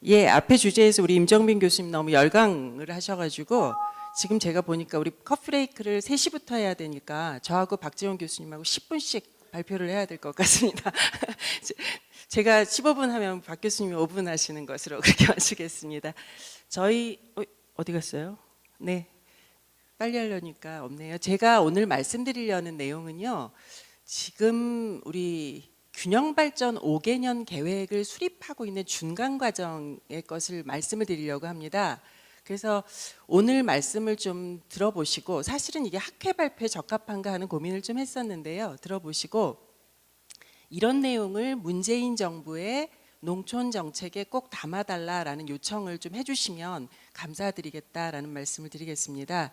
예, 앞에 주제에서 우리 임정빈 교수님 너무 열강을 하셔가지고 지금 제가 보니까 우리 커피레이크를 3시부터 해야 되니까 저하고 박지원 교수님하고 10분씩 발표를 해야 될 것 같습니다. 제가 15분 하면 박 교수님이 5분 하시는 것으로 그렇게 마치겠습니다. 저희 어디 갔어요? 네, 빨리 하려니까 없네요. 제가 오늘 말씀드리려는 내용은요. 지금 우리 균형발전 5개년 계획을 수립하고 있는 중간 과정의 것을 말씀을 드리려고 합니다. 그래서 오늘 말씀을 좀 들어보시고, 사실은 이게 학회 발표에 적합한가 하는 고민을 좀 했었는데요. 들어보시고 이런 내용을 문재인 정부의 농촌 정책에 꼭 담아달라라는 요청을 좀 해주시면 감사드리겠다라는 말씀을 드리겠습니다.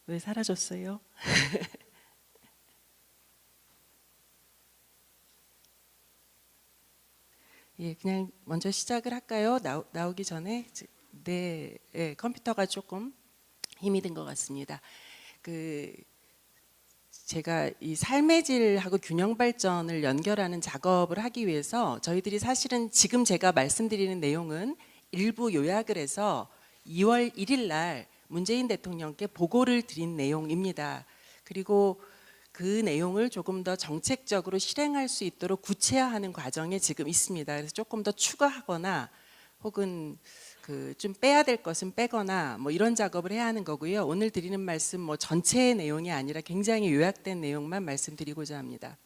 왜 사라졌어요? 예, 그냥 먼저 시작을 할까요? 나오기 전에. 네, 예, 컴퓨터가 조금 힘이 든 것 같습니다. 제가 이 삶의 질하고 균형 발전을 연결하는 작업을 하기 위해서 저희들이 사실은 지금 제가 말씀드리는 내용은 일부 요약을 해서 2월 1일 날 문재인 대통령께 보고를 드린 내용입니다. 그리고 그 내용을 조금 더 정책적으로 실행할 수 있도록 구체화하는 과정에 지금 있습니다. 그래서 조금 더 추가하거나 혹은 좀 빼야 될 것은 빼거나 뭐 이런 작업을 해야 하는 거고요. 오늘 드리는 말씀 뭐 전체의 내용이 아니라 굉장히 요약된 내용만 말씀드리고자 합니다.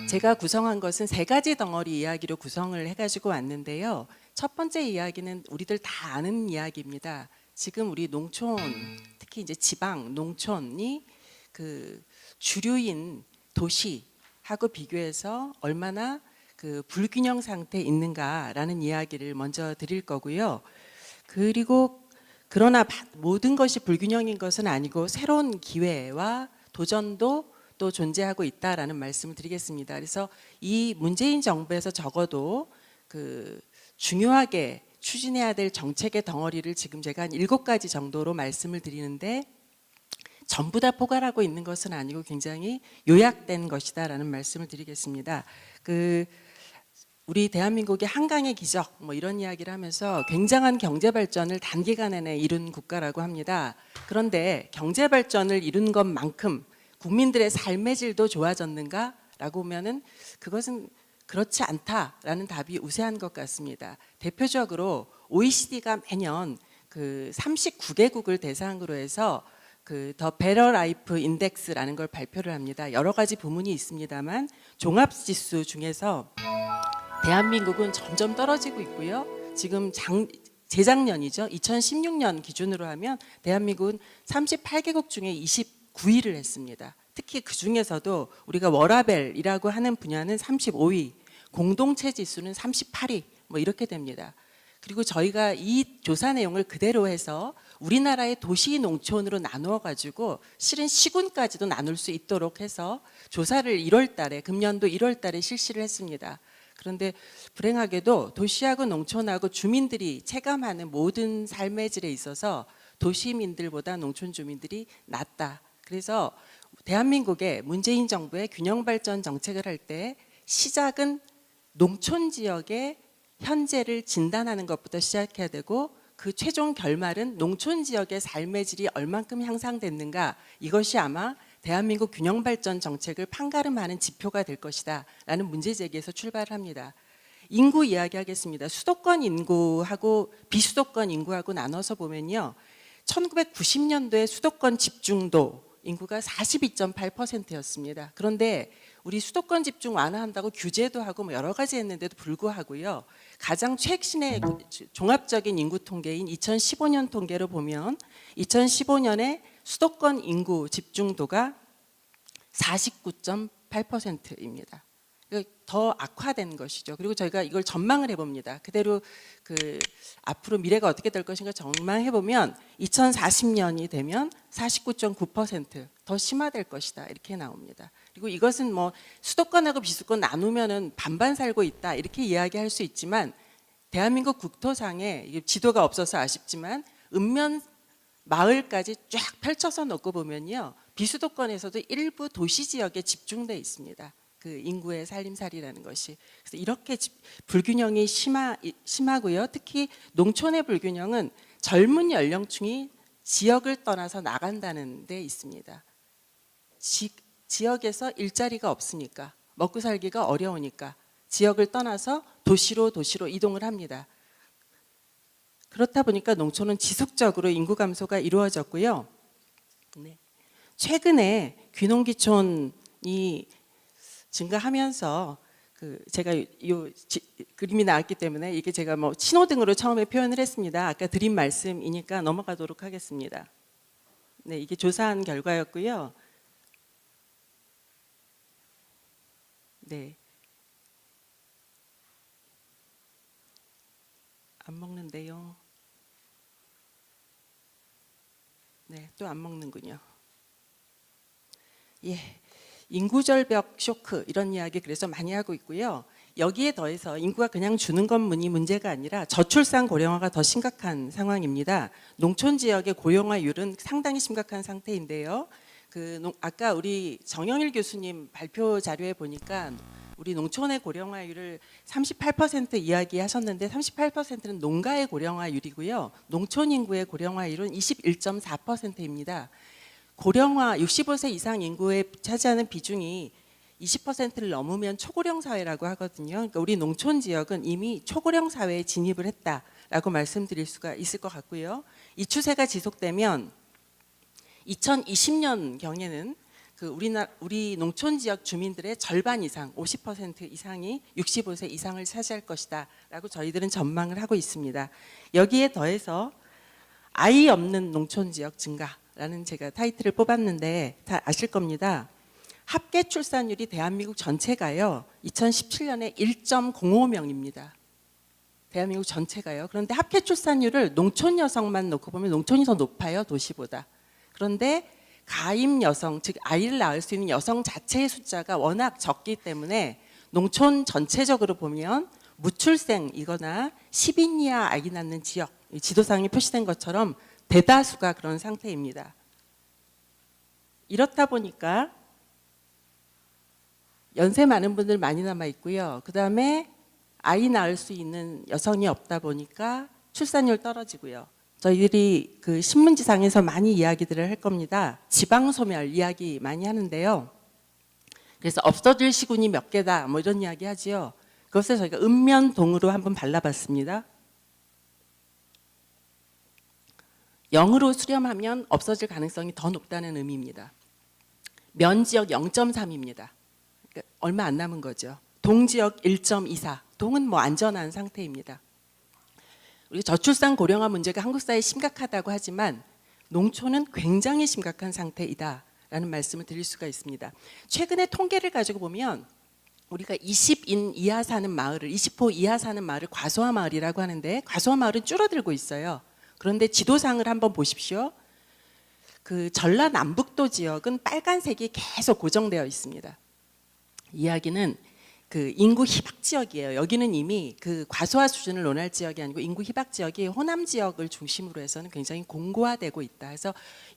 제가 구성한 것은 3가지 덩어리 이야기로 구성을 해가지고 왔는데요. 첫 번째 이야기는 우리들 다 아는 이야기입니다. 지금 우리 농촌, 특히 이제 지방 농촌이 주류인 도시하고 비교해서 얼마나 불균형 상태에 있는가라는 이야기를 먼저 드릴 거고요. 그리고 그러나 모든 것이 불균형인 것은 아니고 새로운 기회와 도전도 또 존재하고 있다라는 말씀을 드리겠습니다. 그래서 이 문재인 정부에서 적어도 중요하게 추진해야 될 정책의 덩어리를 지금 제가 한 7가지 정도로 말씀을 드리는데 전부 다 포괄하고 있는 것은 아니고 굉장히 요약된 것이다라는 말씀을 드리겠습니다. 우리 대한민국의 한강의 기적 뭐 이런 이야기를 하면서 굉장한 경제 발전을 단기간 내에 이룬 국가라고 합니다. 그런데 경제 발전을 이룬 것만큼 국민들의 삶의 질도 좋아졌는가라고 보면은 그것은 그렇지 않다라는 답이 우세한 것 같습니다. 대표적으로 OECD가 매년 39개국을 대상으로 해서 더 베러 라이프 인덱스라는 걸 발표를 합니다. 여러 가지 부문이 있습니다만 종합지수 중에서 대한민국은 점점 떨어지고 있고요. 지금 재작년이죠. 2016년 기준으로 하면 대한민국은 38개국 중에 29위를 했습니다. 특히 그 중에서도 우리가 워라벨이라고 하는 분야는 35위, 공동체 지수는 38위 뭐 이렇게 됩니다. 그리고 저희가 이 조사 내용을 그대로 해서 우리나라의 도시 농촌으로 나누어 가지고 실은 시군까지도 나눌 수 있도록 해서 조사를 1월 달에 금년도 1월 달에 실시를 했습니다. 그런데 불행하게도 도시하고 농촌하고 주민들이 체감하는 모든 삶의 질에 있어서 도시민들보다 농촌 주민들이 낮다. 그래서 대한민국의 문재인 정부의 균형 발전 정책을 할 때 시작은 농촌 지역의 현재를 진단하는 것부터 시작해야 되고 그 최종 결말은 농촌 지역의 삶의 질이 얼만큼 향상됐는가, 이것이 아마 대한민국 균형 발전 정책을 판가름하는 지표가 될 것이다 라는 문제 제기에서 출발을 합니다. 인구 이야기하겠습니다. 수도권 인구하고 비수도권 인구하고 나눠서 보면요, 1990년도에 수도권 집중도 인구가 42.8%였습니다. 그런데 우리 수도권 집중 완화한다고 규제도 하고 뭐 여러 가지 했는데도 불구하고요, 가장 최신의 종합적인 인구 통계인 2015년 통계로 보면 2015년에 수도권 인구 집중도가 49.8%입니다. 더 악화된 것이죠. 그리고 저희가 이걸 전망을 해봅니다. 그대로 앞으로 미래가 어떻게 될 것인가 전망해보면 2040년이 되면 49.9% 더 심화될 것이다 이렇게 나옵니다. 그리고 이것은 뭐 수도권하고 비수도권 나누면은 반반 살고 있다 이렇게 이야기할 수 있지만 대한민국 국토상에 지도가 없어서 아쉽지만 읍면 마을까지 쫙 펼쳐서 놓고 보면요, 비수도권에서도 일부 도시 지역에 집중돼 있습니다. 그 인구의 살림살이라는 것이. 그래서 이렇게 불균형이 심하고요. 특히 농촌의 불균형은 젊은 연령층이 지역을 떠나서 나간다는 데 있습니다. 지역에서 일자리가 없으니까, 먹고 살기가 어려우니까 지역을 떠나서 도시로 이동을 합니다. 그렇다 보니까 농촌은 지속적으로 인구 감소가 이루어졌고요. 네. 최근에 귀농귀촌이 증가하면서 제가 그림이 나왔기 때문에 이게 제가 뭐 신호등으로 처음에 표현을 했습니다. 아까 드린 말씀이니까 넘어가도록 하겠습니다. 네, 이게 조사한 결과였고요. 네. 안 먹는데요. 네, 또 안 먹는군요. 예. 인구절벽 쇼크 이런 이야기 그래서 많이 하고 있고요. 여기에 더해서 인구가 그냥 주는 것만이 문제가 아니라 저출산 고령화가 더 심각한 상황입니다. 농촌 지역의 고령화율은 상당히 심각한 상태인데요. 아까 우리 정영일 교수님 발표 자료에 보니까 우리 농촌의 고령화율을 38% 이야기하셨는데 38%는 농가의 고령화율이고요. 농촌 인구의 고령화율은 21.4%입니다. 고령화 65세 이상 인구에 차지하는 비중이 20%를 넘으면 초고령 사회라고 하거든요. 그러니까 우리 농촌 지역은 이미 초고령 사회에 진입을 했다라고 말씀드릴 수가 있을 것 같고요. 이 추세가 지속되면 2020년 경에는 우리 농촌 지역 주민들의 절반 이상, 50% 이상이 65세 이상을 차지할 것이다라고 저희들은 전망을 하고 있습니다. 여기에 더해서 아이 없는 농촌 지역 증가라는 제가 타이틀을 뽑았는데 다 아실 겁니다. 합계 출산율이 대한민국 전체가요. 2017년에 1.05명입니다. 대한민국 전체가요. 그런데 합계 출산율을 농촌 여성만 놓고 보면 농촌이 더 높아요. 도시보다. 그런데 가임 여성, 즉 아이를 낳을 수 있는 여성 자체의 숫자가 워낙 적기 때문에 농촌 전체적으로 보면 무출생이거나 10인 이하 아기 낳는 지역, 지도상에 표시된 것처럼 대다수가 그런 상태입니다. 이렇다 보니까 연세 많은 분들 많이 남아 있고요. 그 다음에 아이 낳을 수 있는 여성이 없다 보니까 출산율 떨어지고요. 저희들이 신문지상에서 많이 이야기들을 할 겁니다. 지방소멸 이야기 많이 하는데요. 그래서 없어질 시군이 몇 개다 뭐 이런 이야기 하지요. 그것을 저희가 읍면동으로 한번 발라봤습니다. 0으로 수렴하면 없어질 가능성이 더 높다는 의미입니다. 면지역 0.3입니다. 그러니까 얼마 안 남은 거죠. 동지역 1.24. 동은 뭐 안전한 상태입니다. 우리 저출산 고령화 문제가 한국 사회에 심각하다고 하지만 농촌은 굉장히 심각한 상태이다라는 말씀을 드릴 수가 있습니다. 최근에 통계를 가지고 보면 우리가 20인 이하 사는 마을을 20호 이하 사는 마을을 과소화 마을이라고 하는데 과소화 마을은 줄어들고 있어요. 그런데 지도상을 한번 보십시오. 전라남북도 지역은 빨간색이 계속 고정되어 있습니다. 이야기는 인구 희박 지역이에요. 여기는 이미 과소화 수준을 논할 지역이 아니고 인구 희박 지역이 호남 지역을 중심으로 해서는 굉장히 공고화되고 있다. 그래서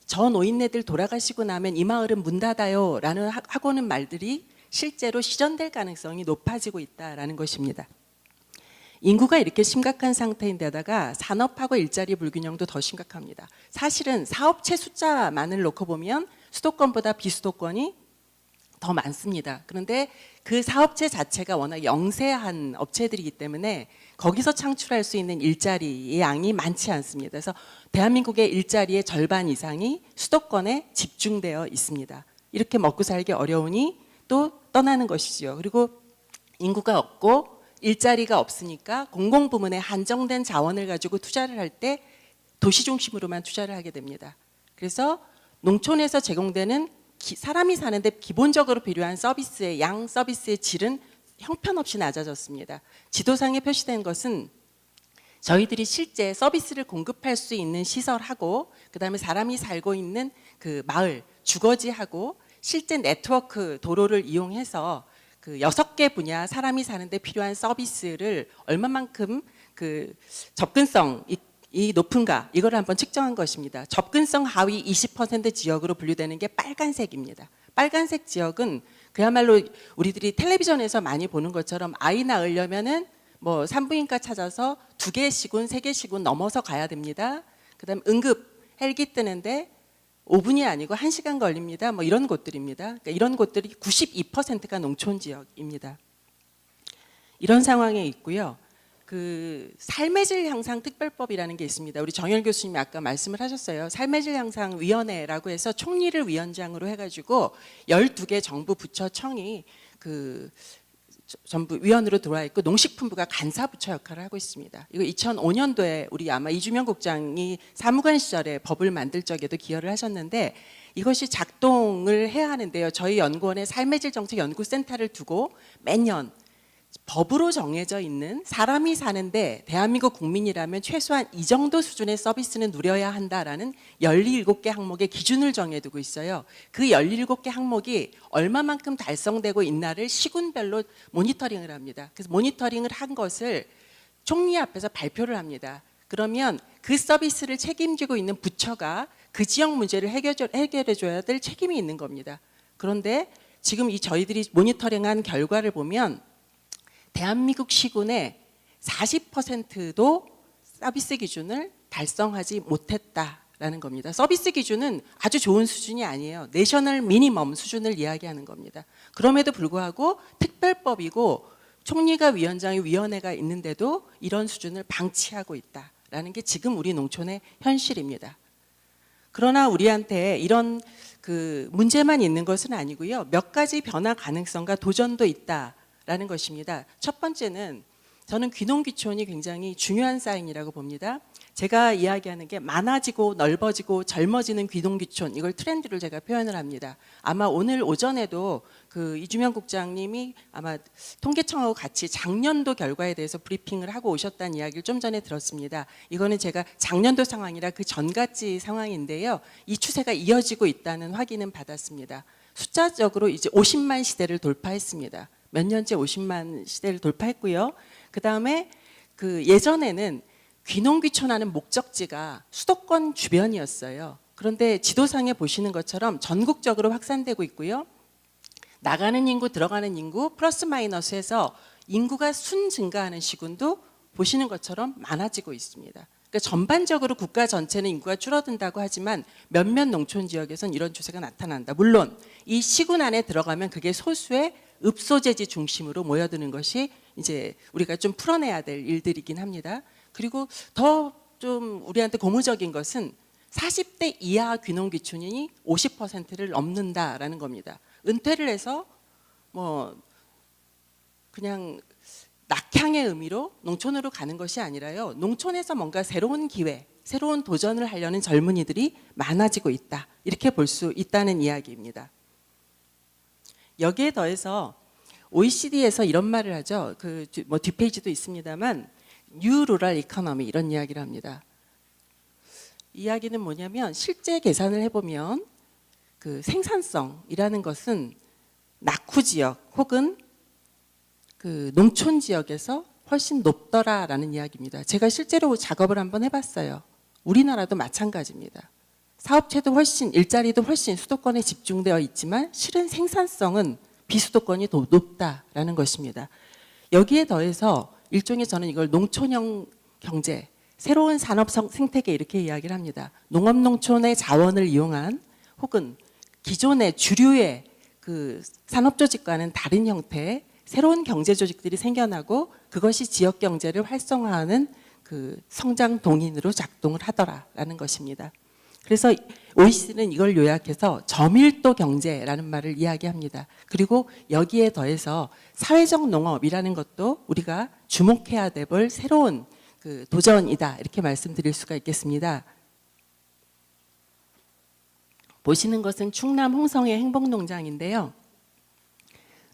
저 노인네들 돌아가시고 나면 이 마을은 문 닫아요 라는 하고는 말들이 실제로 실현될 가능성이 높아지고 있다라는 것입니다. 인구가 이렇게 심각한 상태인데다가 산업하고 일자리 불균형도 더 심각합니다. 사실은 사업체 숫자만을 놓고 보면 수도권보다 비수도권이 더 많습니다. 그런데 그 사업체 자체가 워낙 영세한 업체들이기 때문에 거기서 창출할 수 있는 일자리의 양이 많지 않습니다. 그래서 대한민국의 일자리의 절반 이상이 수도권에 집중되어 있습니다. 이렇게 먹고 살기 어려우니 또 떠나는 것이죠. 그리고 인구가 없고 일자리가 없으니까 공공부문의 한정된 자원을 가지고 투자를 할 때 도시 중심으로만 투자를 하게 됩니다. 그래서 농촌에서 제공되는 사람이 사는데 기본적으로 필요한 서비스의 양, 서비스의 질은 형편없이 낮아졌습니다. 지도상에 표시된 것은 저희들이 실제 서비스를 공급할 수 있는 시설하고 그다음에 사람이 살고 있는 마을, 주거지하고 실제 네트워크 도로를 이용해서 6개 분야 사람이 사는데 필요한 서비스를 얼마만큼 접근성 이 높은가 이걸 한번 측정한 것입니다. 접근성 하위 20% 지역으로 분류되는 게 빨간색입니다. 빨간색 지역은 그야말로 우리들이 텔레비전에서 많이 보는 것처럼 아이 낳으려면은 뭐 산부인과 찾아서 2개씩은 3개씩은 넘어서 가야 됩니다. 그다음 응급 헬기 뜨는데 5분이 아니고 1시간 걸립니다. 뭐 이런 곳들입니다. 그러니까 이런 곳들이 92%가 농촌 지역입니다. 이런 상황에 있고요. 그 삶의 질 향상 특별법이라는 게 있습니다. 우리 정열 교수님이 아까 말씀을 하셨어요. 삶의 질 향상 위원회라고 해서 총리를 위원장으로 해가지고 12개 정부 부처 청이 그 전부 위원으로 들어와 있고 농식품부가 간사부처 역할을 하고 있습니다. 이거 2005년도에 우리 아마 이주명 국장이 사무관 시절에 법을 만들 적에도 기여를 하셨는데 이것이 작동을 해야 하는데요. 저희 연구원에 삶의 질 정책 연구센터를 두고 매년 법으로 정해져 있는 사람이 사는데 대한민국 국민이라면 최소한 이 정도 수준의 서비스는 누려야 한다라는 17개 항목의 기준을 정해두고 있어요. 그 17개 항목이 얼마만큼 달성되고 있나를 시군별로 모니터링을 합니다. 그래서 모니터링을 한 것을 총리 앞에서 발표를 합니다. 그러면 그 서비스를 책임지고 있는 부처가 그 지역 문제를 해결해줘야 될 책임이 있는 겁니다. 그런데 지금 이 저희들이 모니터링한 결과를 보면 대한민국 시군의 40%도 서비스 기준을 달성하지 못했다라는 겁니다. 서비스 기준은 아주 좋은 수준이 아니에요. 내셔널 미니멈 수준을 이야기하는 겁니다. 그럼에도 불구하고 특별법이고 총리가 위원장이 위원회가 있는데도 이런 수준을 방치하고 있다라는 게 지금 우리 농촌의 현실입니다. 그러나 우리한테 이런 그 문제만 있는 것은 아니고요. 몇 가지 변화 가능성과 도전도 있다. 라는 것입니다. 첫 번째는 저는 귀농귀촌이 굉장히 중요한 사인이라고 봅니다. 제가 이야기하는 게 많아지고 넓어지고 젊어지는 귀농귀촌, 이걸 트렌드를 제가 표현을 합니다. 아마 오늘 오전에도 그 이주명 국장님이 아마 통계청하고 같이 작년도 결과에 대해서 브리핑을 하고 오셨다는 이야기를 좀 전에 들었습니다. 이거는 제가 작년도 상황이라 그 전같이 상황인데요. 이 추세가 이어지고 있다는 확인은 받았습니다. 숫자적으로 이제 50만 시대를 돌파했습니다. 몇 년째 50만 시대를 돌파했고요. 그 다음에 그 예전에는 귀농귀촌하는 목적지가 수도권 주변이었어요. 그런데 지도상에 보시는 것처럼 전국적으로 확산되고 있고요. 나가는 인구, 들어가는 인구 플러스 마이너스해서 인구가 순 증가하는 시군도 보시는 것처럼 많아지고 있습니다. 그러니까 전반적으로 국가 전체는 인구가 줄어든다고 하지만 몇몇 농촌 지역에서는 이런 추세가 나타난다. 물론 이 시군 안에 들어가면 그게 소수의 읍소재지 중심으로 모여드는 것이 이제 우리가 좀 풀어내야 될 일들이긴 합니다. 그리고 더 좀 우리한테 고무적인 것은 40대 이하 귀농귀촌인이 50%를 넘는다라는 겁니다. 은퇴를 해서 뭐 그냥 낙향의 의미로 농촌으로 가는 것이 아니라요. 농촌에서 뭔가 새로운 기회, 새로운 도전을 하려는 젊은이들이 많아지고 있다. 이렇게 볼 수 있다는 이야기입니다. 여기에 더해서 OECD에서 이런 말을 하죠. 그 뭐 뒷페이지도 있습니다만 뉴 루럴 이코노미 이런 이야기를 합니다. 이야기는 뭐냐면 실제 계산을 해보면 그 생산성이라는 것은 낙후 지역 혹은 그 농촌 지역에서 훨씬 높더라라는 이야기입니다. 제가 실제로 작업을 한번 해봤어요. 우리나라도 마찬가지입니다. 사업체도 훨씬, 일자리도 훨씬 수도권에 집중되어 있지만 실은 생산성은 비수도권이 더 높다라는 것입니다. 여기에 더해서 일종의 저는 이걸 농촌형 경제, 새로운 산업 생태계 이렇게 이야기를 합니다. 농업농촌의 자원을 이용한 혹은 기존의 주류의 그 산업조직과는 다른 형태의 새로운 경제 조직들이 생겨나고 그것이 지역 경제를 활성화하는 그 성장 동인으로 작동을 하더라라는 것입니다. 그래서 OECD는 이걸 요약해서 저밀도 경제라는 말을 이야기합니다. 그리고 여기에 더해서 사회적 농업이라는 것도 우리가 주목해야 될 새로운 그 도전이다 이렇게 말씀드릴 수가 있겠습니다. 보시는 것은 충남 홍성의 행복농장인데요.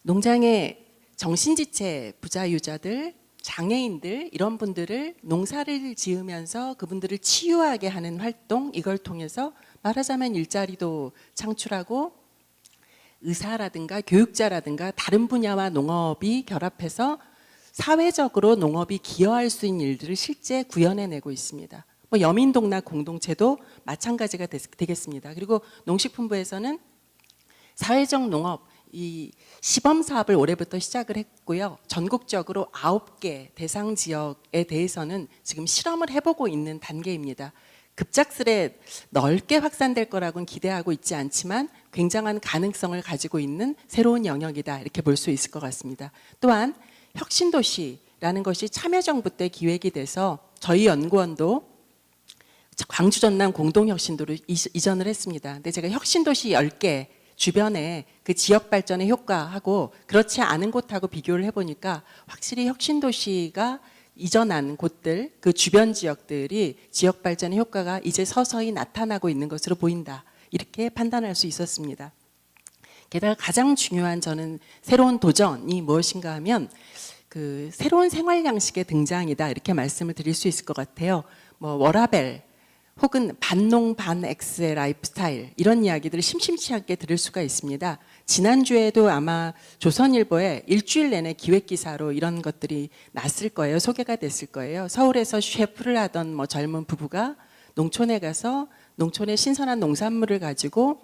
농장에 정신지체 부자유자들, 장애인들 이런 분들을 농사를 지으면서 그분들을 치유하게 하는 활동, 이걸 통해서 말하자면 일자리도 창출하고 의사라든가 교육자라든가 다른 분야와 농업이 결합해서 사회적으로 농업이 기여할 수 있는 일들을 실제 구현해내고 있습니다. 뭐 여민동락 공동체도 마찬가지가 되겠습니다. 그리고 농식품부에서는 사회적 농업, 이 시범 사업을 올해부터 시작을 했고요. 전국적으로 9개 대상 지역에 대해서는 지금 실험을 해보고 있는 단계입니다. 급작스레 넓게 확산될 거라고는 기대하고 있지 않지만 굉장한 가능성을 가지고 있는 새로운 영역이다, 이렇게 볼 수 있을 것 같습니다. 또한 혁신도시라는 것이 참여정부 때 기획이 돼서 저희 연구원도 광주 전남 공동혁신도로 이전을 했습니다. 근데 제가 혁신도시 10개 주변에 그 지역 발전의 효과하고 그렇지 않은 곳하고 비교를 해보니까 확실히 혁신도시가 이전한 곳들, 그 주변 지역들이 지역 발전의 효과가 이제 서서히 나타나고 있는 것으로 보인다, 이렇게 판단할 수 있었습니다. 게다가 가장 중요한 저는 새로운 도전이 무엇인가 하면 그 새로운 생활 양식의 등장이다, 이렇게 말씀을 드릴 수 있을 것 같아요. 뭐 워라벨 혹은 반농 반엑스의 라이프 스타일, 이런 이야기들을 심심치 않게 들을 수가 있습니다. 지난주에도 아마 조선일보에 일주일 내내 기획기사로 이런 것들이 났을 거예요. 소개가 됐을 거예요. 서울에서 셰프를 하던 뭐 젊은 부부가 농촌에 가서 농촌의 신선한 농산물을 가지고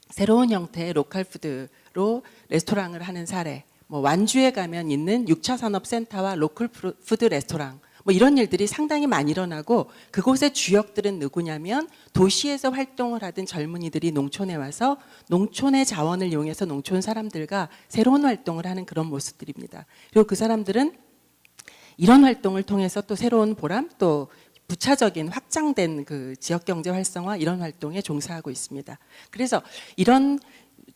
새로운 형태의 로컬 푸드로 레스토랑을 하는 사례, 뭐 완주에 가면 있는 6차 산업센터와 로컬 푸드 레스토랑, 뭐 이런 일들이 상당히 많이 일어나고, 그곳의 주역들은 누구냐면 도시에서 활동을 하던 젊은이들이 농촌에 와서 농촌의 자원을 이용해서 농촌 사람들과 새로운 활동을 하는 그런 모습들입니다. 그리고 그 사람들은 이런 활동을 통해서 또 새로운 보람, 또 부차적인 확장된 그 지역경제 활성화, 이런 활동에 종사하고 있습니다. 그래서 이런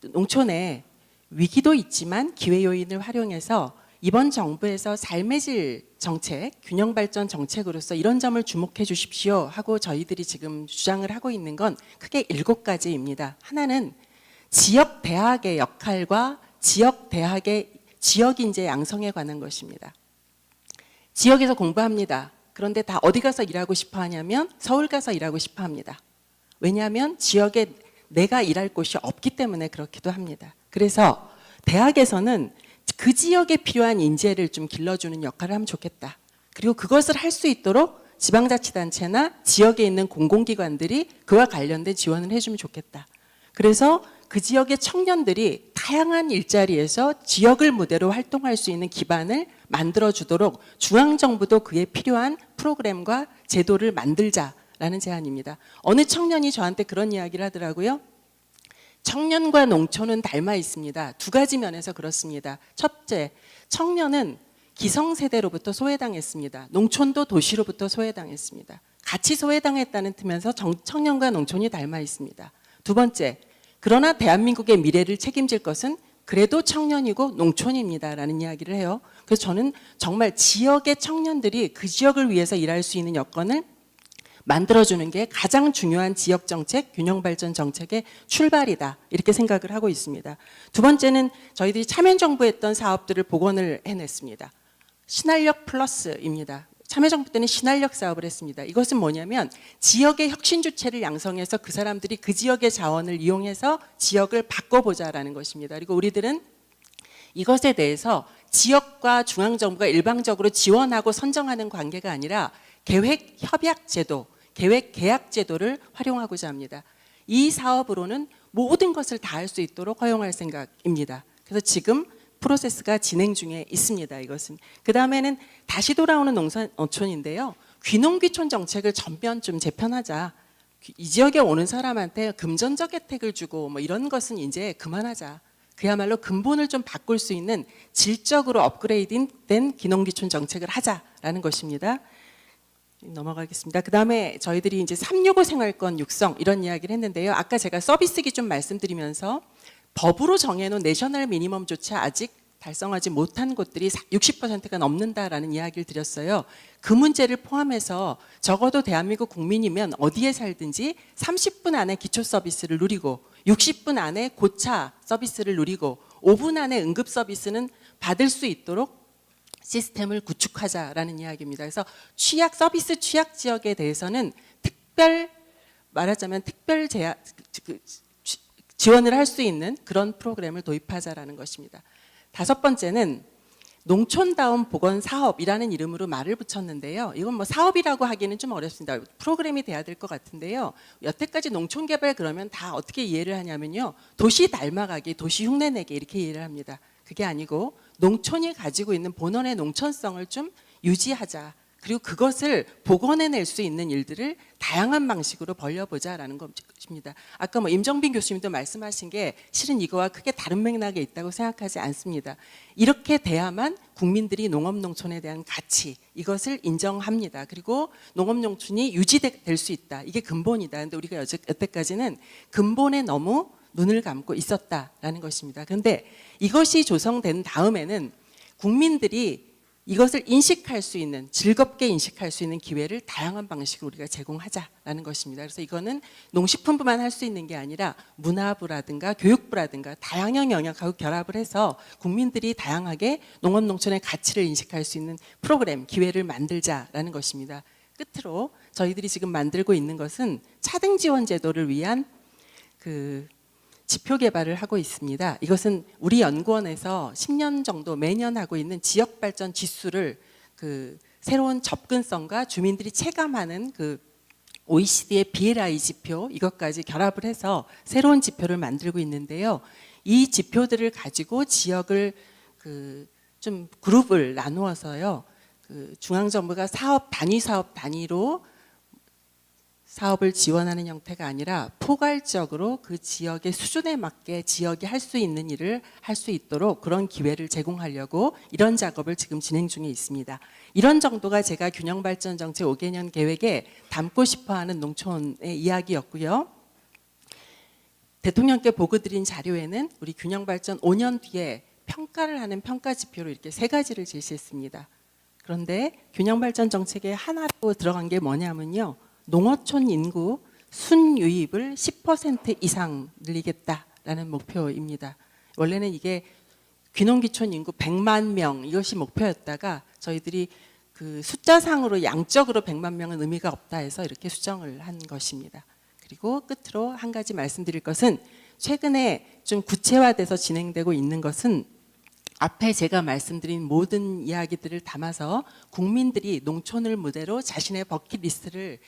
농촌에 위기도 있지만 기회 요인을 활용해서 이번 정부에서 삶의 질 정책, 균형 발전 정책으로서 이런 점을 주목해 주십시오 하고 저희들이 지금 주장을 하고 있는 건 크게 7가지입니다. 하나는 지역 대학의 역할과 지역 대학의 지역 인재 양성에 관한 것입니다. 지역에서 공부합니다. 그런데 다 어디 가서 일하고 싶어 하냐면 서울 가서 일하고 싶어 합니다. 왜냐하면 지역에 내가 일할 곳이 없기 때문에 그렇기도 합니다. 그래서 대학에서는 그 지역에 필요한 인재를 좀 길러주는 역할을 하면 좋겠다. 그리고 그것을 할 수 있도록 지방자치단체나 지역에 있는 공공기관들이 그와 관련된 지원을 해주면 좋겠다. 그래서 그 지역의 청년들이 다양한 일자리에서 지역을 무대로 활동할 수 있는 기반을 만들어주도록 중앙정부도 그에 필요한 프로그램과 제도를 만들자라는 제안입니다. 어느 청년이 저한테 그런 이야기를 하더라고요. 청년과 농촌은 닮아 있습니다. 2가지 면에서 그렇습니다. 첫째, 청년은 기성세대로부터 소외당했습니다. 농촌도 도시로부터 소외당했습니다. 같이 소외당했다는 뜻면서 청년과 농촌이 닮아 있습니다. 2번째, 그러나 대한민국의 미래를 책임질 것은 그래도 청년이고 농촌입니다라는 이야기를 해요. 그래서 저는 정말 지역의 청년들이 그 지역을 위해서 일할 수 있는 여건을 만들어주는 게 가장 중요한 지역정책, 균형발전 정책의 출발이다, 이렇게 생각을 하고 있습니다. 2번째는 저희들이 참여정부 했던 사업들을 복원을 해냈습니다. 신활력 플러스입니다. 참여정부 때는 신활력 사업을 했습니다. 이것은 뭐냐면 지역의 혁신주체를 양성해서 그 사람들이 그 지역의 자원을 이용해서 지역을 바꿔보자라는 것입니다. 그리고 우리들은 이것에 대해서 지역과 중앙정부가 일방적으로 지원하고 선정하는 관계가 아니라 계획협약제도, 계획계약제도를 활용하고자 합니다. 이 사업으로는 모든 것을 다 할 수 있도록 허용할 생각입니다. 그래서 지금 프로세스가 진행 중에 있습니다. 이것은. 그 다음에는 다시 돌아오는 농촌인데요. 귀농귀촌 정책을 전면 좀 재편하자. 이 지역에 오는 사람한테 금전적 혜택을 주고 뭐 이런 것은 이제 그만하자. 그야말로 근본을 좀 바꿀 수 있는 질적으로 업그레이드된 귀농귀촌 정책을 하자라는 것입니다. 넘어가겠습니다. 그 다음에 저희들이 이제 365 생활권 육성, 이런 이야기를 했는데요. 아까 제가 서비스기 좀 말씀드리면서 법으로 정해놓은 내셔널 미니멈조차 아직 달성하지 못한 곳들이 60%가 넘는다라는 이야기를 드렸어요. 그 문제를 포함해서 적어도 대한민국 국민이면 어디에 살든지 30분 안에 기초 서비스를 누리고 60분 안에 고차 서비스를 누리고 5분 안에 응급 서비스는 받을 수 있도록 시스템을 구축하자라는 이야기입니다. 그래서 서비스 취약 지역에 대해서는 말하자면 특별 지원을 할 수 있는 그런 프로그램을 도입하자라는 것입니다. 5번째는 농촌다운 보건 사업이라는 이름으로 말을 붙였는데요. 이건 뭐 사업이라고 하기는 좀 어렵습니다. 프로그램이 돼야 될 것 같은데요. 여태까지 농촌개발 그러면 다 어떻게 이해를 하냐면요. 도시 닮아가기, 도시 흉내내기 이렇게 이해를 합니다. 그게 아니고 농촌이 가지고 있는 본원의 농촌성을 좀 유지하자. 그리고 그것을 복원해낼 수 있는 일들을 다양한 방식으로 벌려보자라는 것입니다. 아까 뭐 임정빈 교수님도 말씀하신 게 실은 이거와 크게 다른 맥락에 있다고 생각하지 않습니다. 이렇게 돼야만 국민들이 농업농촌에 대한 가치 이것을 인정합니다. 그리고 농업농촌이 유지될 수 있다. 이게 근본이다. 그런데 우리가 여태까지는 근본에 너무 눈을 감고 있었다라는 것입니다. 그런데 이것이 조성된 다음에는 국민들이 이것을 인식할 수 있는, 즐겁게 인식할 수 있는 기회를 다양한 방식으로 우리가 제공하자라는 것입니다. 그래서 이거는 농식품부만 할 수 있는 게 아니라 문화부라든가 교육부라든가 다양한 영역하고 결합을 해서 국민들이 다양하게 농업농촌의 가치를 인식할 수 있는 프로그램, 기회를 만들자라는 것입니다. 끝으로 저희들이 지금 만들고 있는 것은 차등 지원 제도를 위한 지표 개발을 하고 있습니다. 이것은 우리 연구원에서 10년 정도 매년 하고 있는 지역 발전 지수를 새로운 접근성과 주민들이 체감하는 OECD의 BLI 지표 이것까지 결합을 해서 새로운 지표를 만들고 있는데요. 이 지표들을 가지고 지역을 좀 그룹을 나누어서요. 중앙정부가 사업 단위로 사업을 지원하는 형태가 아니라 포괄적으로 그 지역의 수준에 맞게 지역이 할 수 있는 일을 할 수 있도록 그런 기회를 제공하려고 이런 작업을 지금 진행 중에 있습니다. 이런 정도가 제가 균형발전정책 5개년 계획에 담고 싶어하는 농촌의 이야기였고요. 대통령께 보고드린 자료에는 우리 균형발전 5년 뒤에 평가를 하는 평가 지표로 이렇게 3가지를 제시했습니다. 그런데 균형발전 정책에 하나로 들어간 게 뭐냐면요. 농어촌 인구 순유입을 10% 이상 늘리겠다라는 목표입니다. 원래는 이게 귀농귀촌 인구 100만 명 이것이 목표였다가 저희들이 숫자상으로 양적으로 100만 명은 의미가 없다 해서 이렇게 수정을 한 것입니다. 그리고 끝으로 한 가지 말씀드릴 것은 최근에 좀 구체화돼서 진행되고 있는 것은 앞에 제가 말씀드린 모든 이야기들을 담아서 국민들이 농촌을 무대로 자신의 버킷리스트를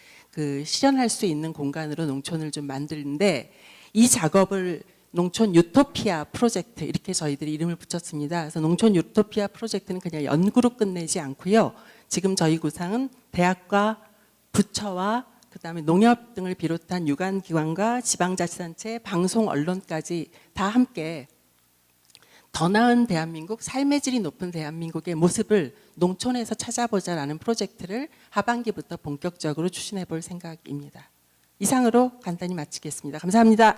실현할 수 있는 공간으로 농촌을 좀 만드는데 이 작업을 농촌 유토피아 프로젝트 이렇게 저희들이 이름을 붙였습니다. 그래서 농촌 유토피아 프로젝트는 그냥 연구로 끝내지 않고요. 지금 저희 구상은 대학과 부처와 그다음에 농협 등을 비롯한 유관기관과 지방자치단체, 방송, 언론까지 다 함께 더 나은 대한민국, 삶의 질이 높은 대한민국의 모습을 농촌에서 찾아보자라는 프로젝트를 하반기부터 본격적으로 추진해 볼 생각입니다. 이상으로 간단히 마치겠습니다. 감사합니다.